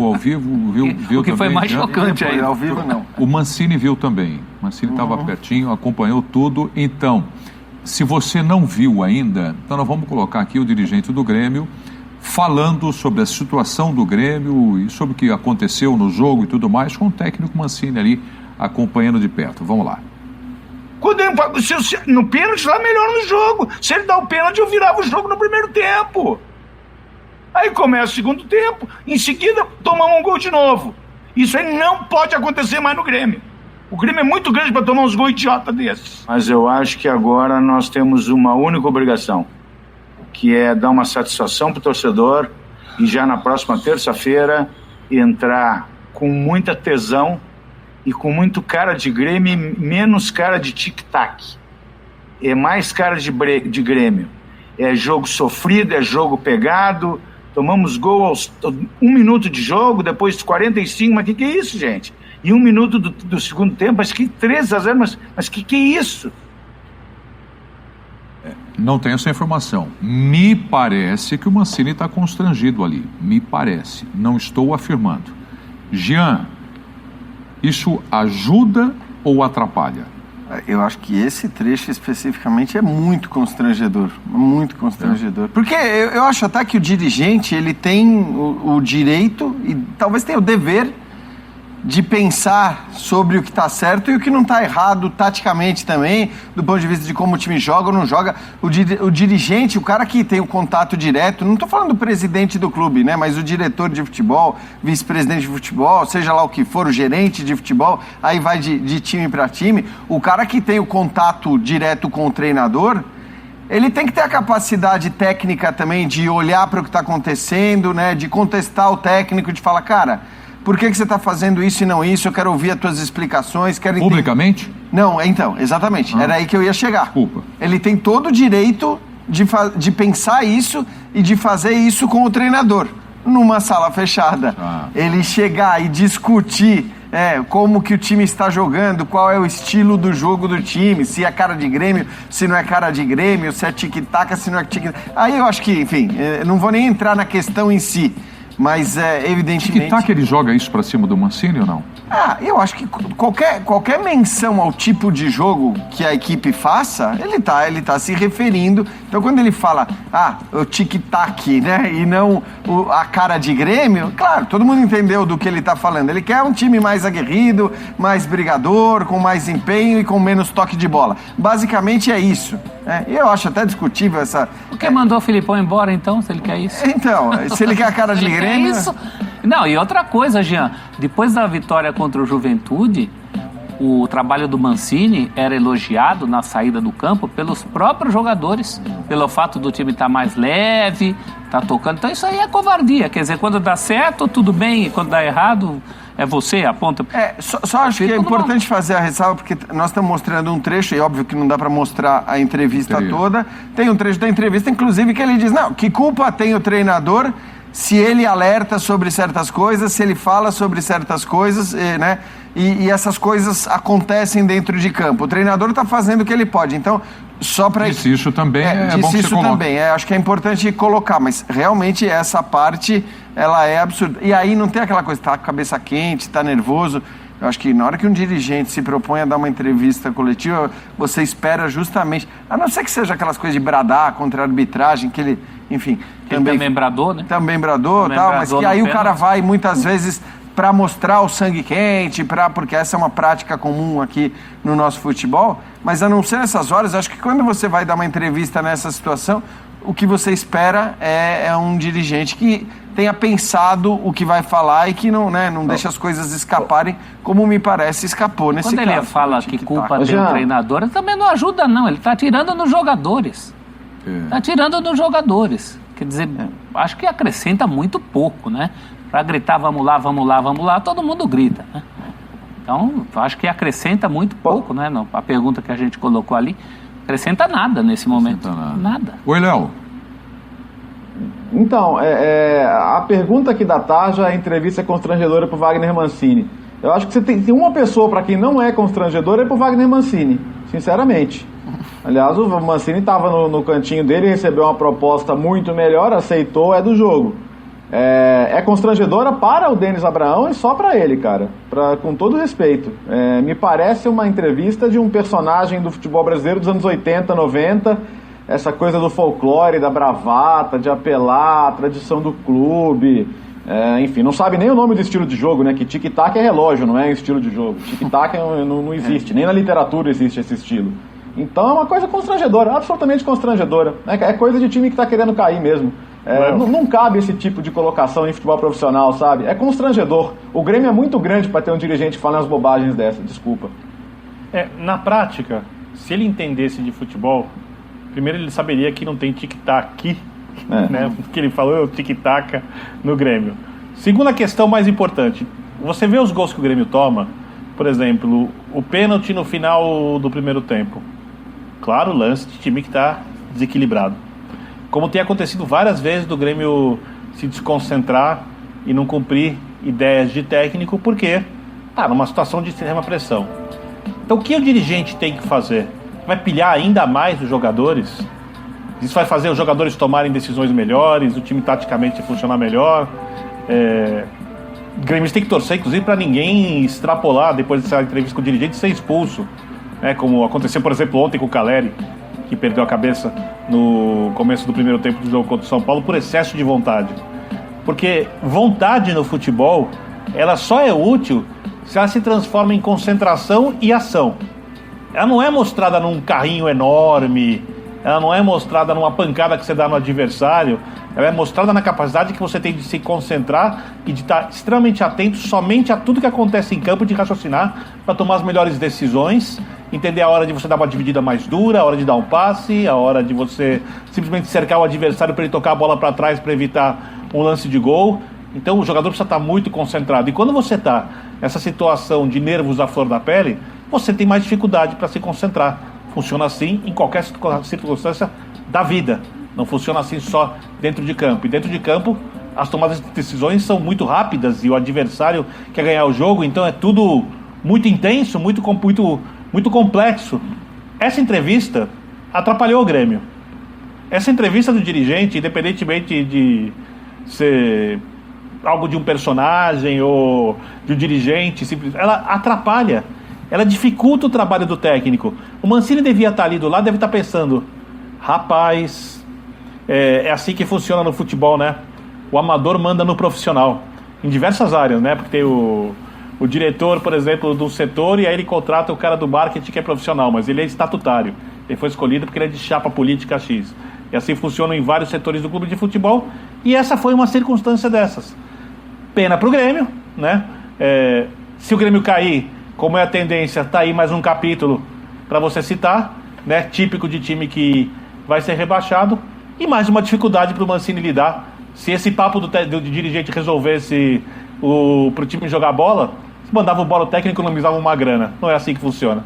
ao vivo, viu o que também, foi mais chocante aí. Ao vivo, não. O Mancini viu também. O Mancini estava pertinho, acompanhou tudo. Então, se você não viu ainda, então nós vamos colocar aqui o dirigente do Grêmio falando sobre a situação do Grêmio e sobre o que aconteceu no jogo e tudo mais, com o técnico Mancini ali acompanhando de perto. Vamos lá. Quando ele, no pênalti lá, melhor no jogo. Se ele dá o pênalti, eu virava o jogo no primeiro tempo. Aí começa o segundo tempo, em seguida tomamos um gol de novo. Isso aí não pode acontecer mais no Grêmio. O Grêmio é muito grande para tomar uns gols idiota desses. Mas eu acho que agora nós temos uma única obrigação, que é dar uma satisfação pro torcedor e já na próxima terça-feira entrar com muita tesão e com muito cara de Grêmio e menos cara de tic-tac. É mais cara de Grêmio. É jogo sofrido, é jogo pegado. Tomamos gol aos 1 minuto de jogo, depois de 45. Mas que é isso, gente? E 1 minuto do segundo tempo, mas que 3-0, mas que é isso? Não tenho essa informação. Me parece que o Mancini está constrangido ali. Me parece. Não estou afirmando. Jean, isso ajuda ou atrapalha? Eu acho que esse trecho especificamente é muito constrangedor. Muito constrangedor. Porque eu acho até que o dirigente, ele tem o direito e talvez tenha o dever de pensar sobre o que está certo e o que não está errado taticamente também, do ponto de vista de como o time joga ou não joga. O dirigente, o cara que tem o contato direto, não estou falando do presidente do clube, né, mas o diretor de futebol, vice-presidente de futebol, seja lá o que for, o gerente de futebol, aí vai de time para time. O cara que tem o contato direto com o treinador, ele tem que ter a capacidade técnica também de olhar para o que está acontecendo, né, de contestar o técnico, de falar, cara, por que você está fazendo isso e não isso? Eu quero ouvir as tuas explicações. Publicamente? Não, então, exatamente. Era aí que eu ia chegar. Desculpa. Ele tem todo o direito de pensar isso e de fazer isso com o treinador, numa sala fechada. Ele chegar e discutir como que o time está jogando, qual é o estilo do jogo do time, se é cara de Grêmio, se não é cara de Grêmio, se é tic-tac, se não é tic-tac. Aí eu acho que, enfim, não vou nem entrar na questão em si. Mas, evidentemente... Que ele joga isso pra cima do Mancini ou não? Eu acho que qualquer menção ao tipo de jogo que a equipe faça, ele tá se referindo. Então, quando ele fala, o tic-tac, né, e não a cara de Grêmio, claro, todo mundo entendeu do que ele tá falando. Ele quer um time mais aguerrido, mais brigador, com mais empenho e com menos toque de bola. Basicamente é isso. E eu acho até discutível essa... Por que mandou o Filipão embora, então, se ele quer isso? Então, se ele quer a cara de Grêmio... É isso. Não, e outra coisa, Jean, depois da vitória contra o Juventude, o trabalho do Mancini era elogiado na saída do campo pelos próprios jogadores, pelo fato do time estar mais leve, estar tocando. Então isso aí é covardia, quer dizer, quando dá certo, tudo bem, e quando dá errado, é você, aponta... Só acho que é importante fazer a ressalva, porque nós estamos mostrando um trecho, e óbvio que não dá para mostrar a entrevista toda. Tem um trecho da entrevista, inclusive, que ele diz, não, que culpa tem o treinador se ele alerta sobre certas coisas, se ele fala sobre certas coisas, né? E essas coisas acontecem dentro de campo. O treinador está fazendo o que ele pode. Então, só para... Disse isso também, é bom que você isso coloque. também, acho que é importante colocar, mas realmente essa parte, ela é absurda. E aí não tem aquela coisa, tá com a cabeça quente, tá nervoso. Eu acho que na hora que um dirigente se propõe a dar uma entrevista coletiva, você espera justamente, a não ser que seja aquelas coisas de bradar contra a arbitragem, que ele, enfim... Também bradou, né? Também bradou, tal, mas que aí o cara vai muitas vezes para mostrar o sangue quente, porque essa é uma prática comum aqui no nosso futebol, mas a não ser nessas horas, acho que quando você vai dar uma entrevista nessa situação, o que você espera é um dirigente que tenha pensado o que vai falar e que não deixe as coisas escaparem, como me parece escapou nesse caso. Quando ele fala que culpa tem o treinador, ele também não ajuda não, ele está atirando nos jogadores. Está atirando nos jogadores. Quer dizer, acho que acrescenta muito pouco, né? Para gritar vamos lá, vamos lá, vamos lá, todo mundo grita, né? Então, acho que acrescenta muito pouco, né? A pergunta que a gente colocou ali, acrescenta nada nesse momento. Nada. Oi, Léo. Então, a pergunta aqui da Tarja, a entrevista é constrangedora para o Wagner Mancini. Eu acho que você tem uma pessoa para quem não é constrangedora é para o Wagner Mancini, sinceramente. Aliás, o Mancini estava no cantinho dele, recebeu uma proposta muito melhor, aceitou, é do jogo. é constrangedora para o Denis Abraão e só para ele, cara, com todo respeito. Me parece uma entrevista de um personagem do futebol brasileiro dos anos 80, 90, essa coisa do folclore, da bravata, de apelar, a tradição do clube, enfim, não sabe nem o nome do estilo de jogo, né, que tic-tac é relógio, não é estilo de jogo, tic-tac não existe, nem na literatura existe esse estilo. Então é uma coisa constrangedora, absolutamente constrangedora, é coisa de time que está querendo cair mesmo. Não cabe esse tipo de colocação em futebol profissional, sabe? É constrangedor. O Grêmio é muito grande para ter um dirigente falando as bobagens dessas, desculpa. Na prática, se ele entendesse de futebol, primeiro ele saberia que não tem tic-tac, né? Porque ele falou tic-tac no Grêmio. Segunda questão mais importante, você vê os gols que o Grêmio toma, por exemplo, o pênalti no final do primeiro tempo. Claro, lance de time que está desequilibrado. Como tem acontecido várias vezes do Grêmio se desconcentrar e não cumprir ideias de técnico, porque está numa situação de extrema pressão. Então o que o dirigente tem que fazer? Vai pilhar ainda mais os jogadores? Isso vai fazer os jogadores tomarem decisões melhores, o time taticamente funcionar melhor? O Grêmio tem que torcer, inclusive, para ninguém extrapolar depois dessa entrevista com o dirigente e ser expulso, né? Como aconteceu, por exemplo, ontem com o Caleri, que perdeu a cabeça no começo do primeiro tempo do jogo contra o São Paulo por excesso de vontade. Porque vontade no futebol, ela só é útil se ela se transforma em concentração e ação. Ela não é mostrada num carrinho enorme, ela não é mostrada numa pancada que você dá no adversário, ela é mostrada na capacidade que você tem de se concentrar e de estar extremamente atento somente a tudo que acontece em campo, de raciocinar para tomar as melhores decisões, entender a hora de você dar uma dividida mais dura, a hora de dar um passe, a hora de você simplesmente cercar o adversário para ele tocar a bola para trás para evitar um lance de gol. Então o jogador precisa estar muito concentrado. E quando você está nessa situação de nervos à flor da pele, você tem mais dificuldade para se concentrar. Funciona assim em qualquer circunstância da vida. Não funciona assim só dentro de campo. E dentro de campo, as tomadas de decisões são muito rápidas e o adversário quer ganhar o jogo, então é tudo muito intenso, muito complexo. Essa entrevista atrapalhou o Grêmio. Essa entrevista do dirigente, independentemente de ser algo de um personagem ou de um dirigente, ela atrapalha. Ela dificulta o trabalho do técnico. O Mancini devia estar ali do lado, deve estar pensando: rapaz, é assim que funciona no futebol, né? O amador manda no profissional, em diversas áreas, né? Porque tem o diretor, por exemplo, do setor, e aí ele contrata o cara do marketing que é profissional, mas ele é estatutário. Ele foi escolhido porque ele é de chapa política X. E assim funciona em vários setores do clube de futebol, e essa foi uma circunstância dessas. Pena pro Grêmio, né? Se o Grêmio cair, como é a tendência, tá aí mais um capítulo para você citar, né? Típico de time que vai ser rebaixado, e mais uma dificuldade para o Mancini lidar. Se esse papo do dirigente resolvesse pro time jogar bola, se mandava o bola, o técnico economizava uma grana. Não é assim que funciona.